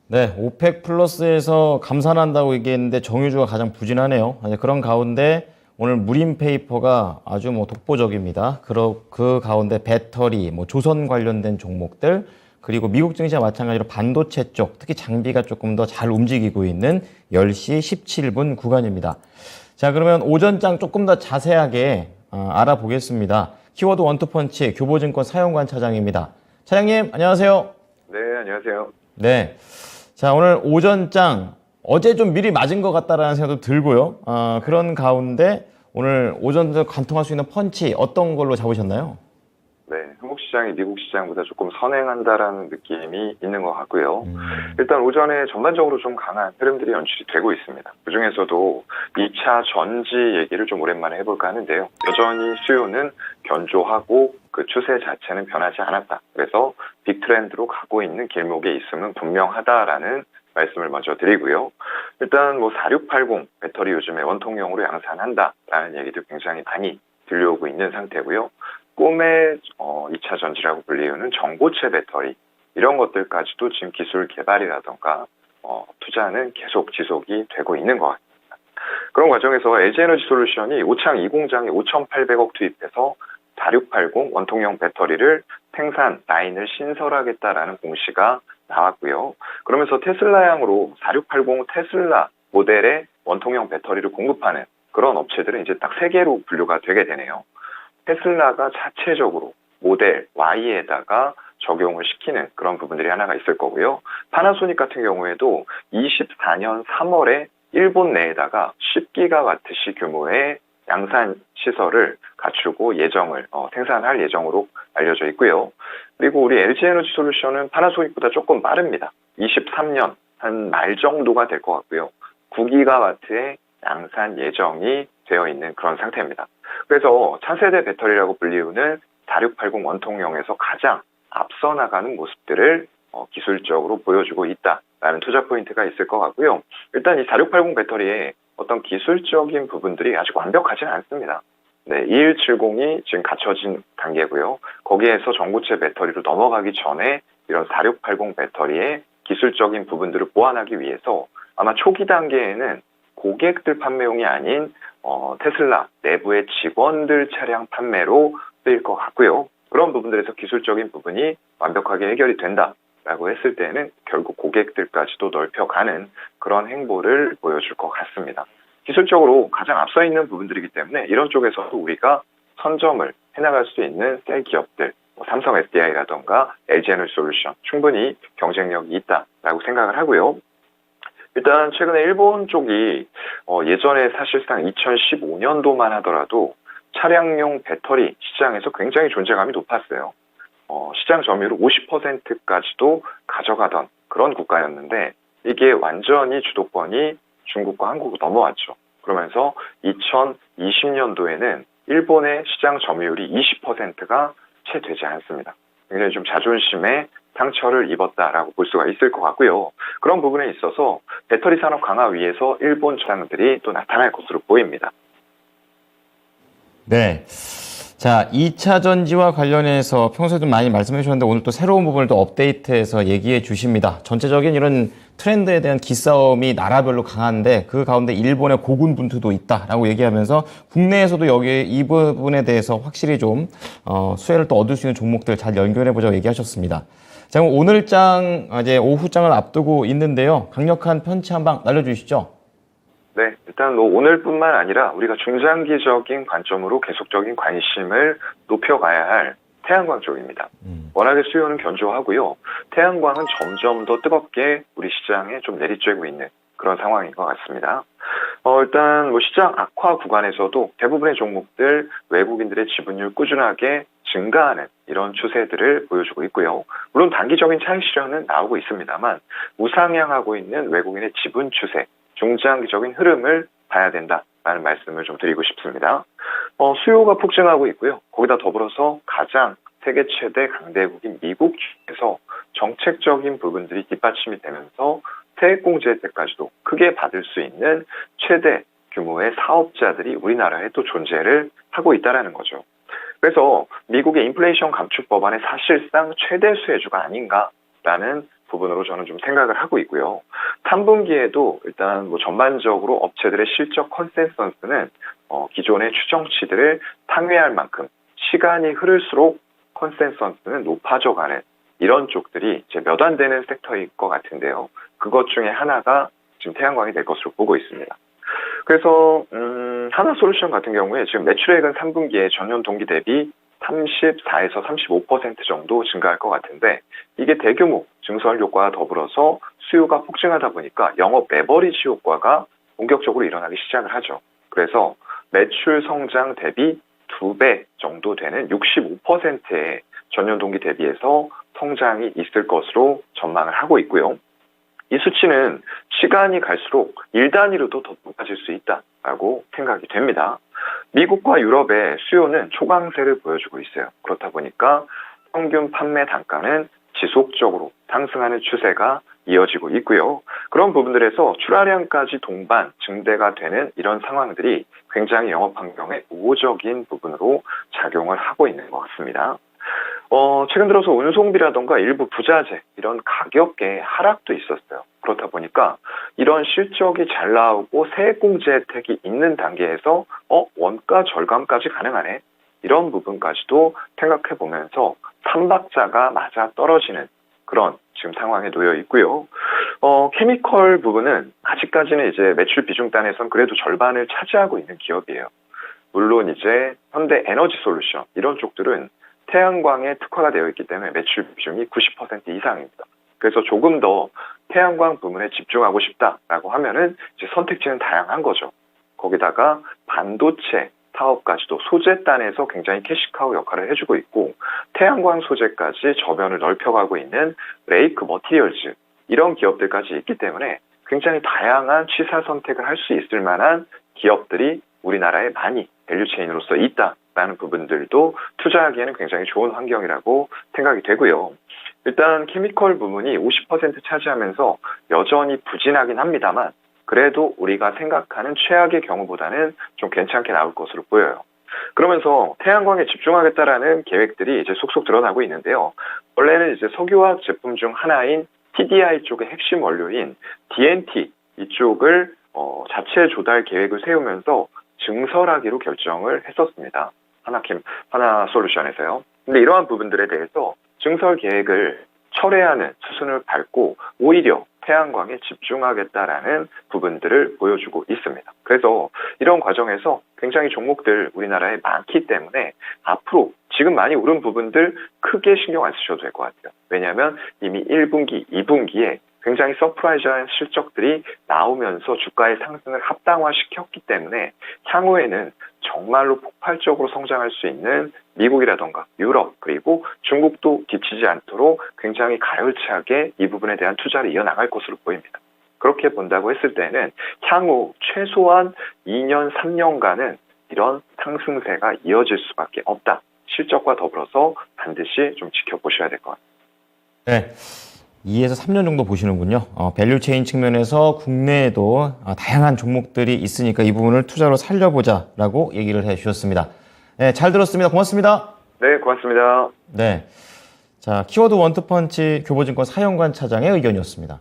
네, 오펙 플러스에서 감산한다고 얘기했는데 정유주가 가장 부진하네요. 그런 가운데 오늘 무림 페이퍼가 아주 독보적입니다. 그 가운데 배터리, 조선 관련된 종목들, 그리고 미국 증시와 마찬가지로 반도체 쪽, 특히 장비가 조금 더 잘 움직이고 있는 10시 17분 구간입니다. 자, 그러면 오전장 조금 더 자세하게 알아보겠습니다. 키워드 원투펀치 교보증권 사용관 차장입니다. 차장님, 안녕하세요. 네, 안녕하세요. 네. 자, 오늘 오전장 어제 좀 미리 맞은 것 같다라는 생각도 들고요. 그런 가운데 오늘 오전장 관통할 수 있는 펀치 어떤 걸로 잡으셨나요? 네, 한국 시장이 미국 시장보다 조금 선행한다라는 느낌이 있는 것 같고요. 일단 오전에 전반적으로 좀 강한 흐름들이 연출이 되고 있습니다. 그중에서도 2차 전지 얘기를 좀 오랜만에 해볼까 하는데요. 여전히 수요는 견조하고 그 추세 자체는 변하지 않았다. 그래서 빅트렌드로 가고 있는 길목에 있음은 분명하다라는 말씀을 먼저 드리고요. 일단 4680 배터리 요즘에 원통형으로 양산한다라는 얘기도 굉장히 많이 들려오고 있는 상태고요. 꿈의 2차 전지라고 불리우는 전고체 배터리 이런 것들까지도 지금 기술 개발이라던가 투자는 계속 지속이 되고 있는 것 같습니다. 그런 과정에서 LG에너지솔루션이 오창 2공장에 5,800억 투입해서 4680 원통형 배터리를 생산 라인을 신설하겠다라는 공시가 나왔고요. 그러면서 테슬라향으로 4680 테슬라 모델의 원통형 배터리를 공급하는 그런 업체들은 이제 딱 3개로 분류가 되게 되네요. 테슬라가 자체적으로 모델 Y에다가 적용을 시키는 그런 부분들이 하나가 있을 거고요. 파나소닉 같은 경우에도 24년 3월에 일본 내에다가 10기가와트시 규모의 양산 시설을 갖추고 생산할 예정으로 알려져 있고요. 그리고 우리 LG에너지솔루션은 파나소닉보다 조금 빠릅니다. 23년 한 말 정도가 될 것 같고요. 9기가와트의 양산 예정이 되어 있는 그런 상태입니다. 그래서 차세대 배터리라고 불리우는 4680 원통형에서 가장 앞서 나가는 모습들을 기술적으로 보여주고 있다라는 투자 포인트가 있을 것 같고요. 일단 이 4680 배터리의 어떤 기술적인 부분들이 아직 완벽하지는 않습니다. 네, 2170이 지금 갖춰진 단계고요. 거기에서 전고체 배터리로 넘어가기 전에 이런 4680 배터리의 기술적인 부분들을 보완하기 위해서 아마 초기 단계에는 고객들 판매용이 아닌 테슬라 내부의 직원들 차량 판매로 쓰일 것 같고요. 그런 부분들에서 기술적인 부분이 완벽하게 해결이 된다라고 했을 때는 결국 고객들까지도 넓혀가는 그런 행보를 보여줄 것 같습니다. 기술적으로 가장 앞서 있는 부분들이기 때문에 이런 쪽에서도 우리가 선점을 해나갈 수 있는 셀 기업들, 삼성 SDI라던가 LG에너지솔루션 충분히 경쟁력이 있다라고 생각을 하고요. 일단 최근에 일본 쪽이 예전에 사실상 2015년도만 하더라도 차량용 배터리 시장에서 굉장히 존재감이 높았어요. 시장 점유율 50%까지도 가져가던 그런 국가였는데 이게 완전히 주도권이 중국과 한국으로 넘어왔죠. 그러면서 2020년도에는 일본의 시장 점유율이 20%가 채 되지 않습니다. 굉장히 좀 자존심에 상처를 입었다라고 볼 수가 있을 것 같고요. 그런 부분에 있어서 배터리 산업 강화 위해서 일본 저장들이 또 나타날 것으로 보입니다. 네. 자, 2차 전지와 관련해서 평소에도 많이 말씀해 주셨는데 오늘 또 새로운 부분을 또 업데이트해서 얘기해 주십니다. 전체적인 이런 트렌드에 대한 기싸움이 나라별로 강한데 그 가운데 일본의 고군분투도 있다라고 얘기하면서 국내에서도 여기 이 부분에 대해서 확실히 좀 수혜를 또 얻을 수 있는 종목들 잘 연결해 보자고 얘기하셨습니다. 자, 그럼 오늘장 이제 오후장을 앞두고 있는데요. 강력한 펀치 한 방 날려주시죠. 네, 일단 오늘뿐만 아니라 우리가 중장기적인 관점으로 계속적인 관심을 높여가야 할 태양광 쪽입니다. 워낙에 수요는 견조하고요. 태양광은 점점 더 뜨겁게 우리 시장에 좀 내리쬐고 있는 그런 상황인 것 같습니다. 일단 시장 악화 구간에서도 대부분의 종목들 외국인들의 지분율 꾸준하게 증가하는 이런 추세들을 보여주고 있고요. 물론 단기적인 차익 실현은 나오고 있습니다만 우상향하고 있는 외국인의 지분 추세, 중장기적인 흐름을 봐야 된다라는 말씀을 좀 드리고 싶습니다. 수요가 폭증하고 있고요. 거기다 더불어서 가장 세계 최대 강대국인 미국 중에서 정책적인 부분들이 뒷받침이 되면서 세액공제 혜택까지도 크게 받을 수 있는 최대 규모의 사업자들이 우리나라에 또 존재를 하고 있다는 거죠. 그래서 미국의 인플레이션 감축 법안의 사실상 최대 수혜주가 아닌가라는 부분으로 저는 좀 생각을 하고 있고요. 3분기에도 일단 뭐 전반적으로 업체들의 실적 컨센서스는 기존의 추정치들을 상회할 만큼 시간이 흐를수록 컨센서스는 높아져가는 이런 쪽들이 이제 몇 안 되는 섹터일 것 같은데요. 그것 중에 하나가 지금 태양광이 될 것으로 보고 있습니다. 그래서 하나솔루션 같은 경우에 지금 매출액은 3분기에 전년 동기 대비 34에서 35% 정도 증가할 것 같은데 이게 대규모 증설 효과와 더불어서 수요가 폭증하다 보니까 영업 레버리지 효과가 본격적으로 일어나기 시작을 하죠. 그래서 매출 성장 대비 2배 정도 되는 65%의 전년 동기 대비해서 성장이 있을 것으로 전망을 하고 있고요. 이 수치는 시간이 갈수록 1단위로도 더 높아질 수 있다라고 생각이 됩니다. 미국과 유럽의 수요는 초강세를 보여주고 있어요. 그렇다 보니까 평균 판매 단가는 지속적으로 상승하는 추세가 이어지고 있고요. 그런 부분들에서 출하량까지 동반 증대가 되는 이런 상황들이 굉장히 영업 환경에 우호적인 부분으로 작용을 하고 있는 것 같습니다. 최근 들어서 운송비라던가 일부 부자재 이런 가격의 하락도 있었어요. 그렇다 보니까 이런 실적이 잘 나오고 세액공제 혜택이 있는 단계에서 원가 절감까지 가능하네. 이런 부분까지도 생각해 보면서 삼박자가 맞아 떨어지는 그런 지금 상황에 놓여 있고요. 케미컬 부분은 아직까지는 이제 매출 비중 단에선 그래도 절반을 차지하고 있는 기업이에요. 물론 이제 현대 에너지 솔루션 이런 쪽들은 태양광에 특화가 되어 있기 때문에 매출 비중이 90% 이상입니다. 그래서 조금 더 태양광 부문에 집중하고 싶다라고 하면은 이제 선택지는 다양한 거죠. 거기다가 반도체 사업까지도 소재단에서 굉장히 캐시카우 역할을 해주고 있고 태양광 소재까지 저변을 넓혀가고 있는 레이크 머티리얼즈 이런 기업들까지 있기 때문에 굉장히 다양한 취사 선택을 할 수 있을 만한 기업들이 우리나라에 많이 밸류체인으로서 있다라는 부분들도 투자하기에는 굉장히 좋은 환경이라고 생각이 되고요. 일단 케미컬 부문이 50% 차지하면서 여전히 부진하긴 합니다만 그래도 우리가 생각하는 최악의 경우보다는 좀 괜찮게 나올 것으로 보여요. 그러면서 태양광에 집중하겠다라는 계획들이 이제 속속 드러나고 있는데요. 원래는 이제 석유화학 제품 중 하나인 TDI 쪽의 핵심 원료인 DNT 이쪽을 자체 조달 계획을 세우면서 증설하기로 결정을 했었습니다. 하나솔루션에서요. 근데 이러한 부분들에 대해서 증설 계획을 철회하는 수순을 밟고 오히려 태양광에 집중하겠다라는 부분들을 보여주고 있습니다. 그래서 이런 과정에서 굉장히 종목들 우리나라에 많기 때문에 앞으로 지금 많이 오른 부분들 크게 신경 안 쓰셔도 될 것 같아요. 왜냐하면 이미 1분기, 2분기에 굉장히 서프라이즈한 실적들이 나오면서 주가의 상승을 합당화시켰기 때문에 향후에는 정말로 폭발적으로 성장할 수 있는 미국이라던가 유럽 그리고 중국도 뒤치지 않도록 굉장히 가열차게 이 부분에 대한 투자를 이어나갈 것으로 보입니다. 그렇게 본다고 했을 때는 향후 최소한 2년, 3년간은 이런 상승세가 이어질 수밖에 없다. 실적과 더불어서 반드시 좀 지켜보셔야 될 것 같습니다. 네. 2에서 3년 정도 보시는군요. 밸류체인 측면에서 국내에도 다양한 종목들이 있으니까 이 부분을 투자로 살려보자라고 얘기를 해주셨습니다. 네, 잘 들었습니다. 고맙습니다. 네, 고맙습니다. 네, 자 키워드 원투펀치 교보증권 사연관 차장의 의견이었습니다.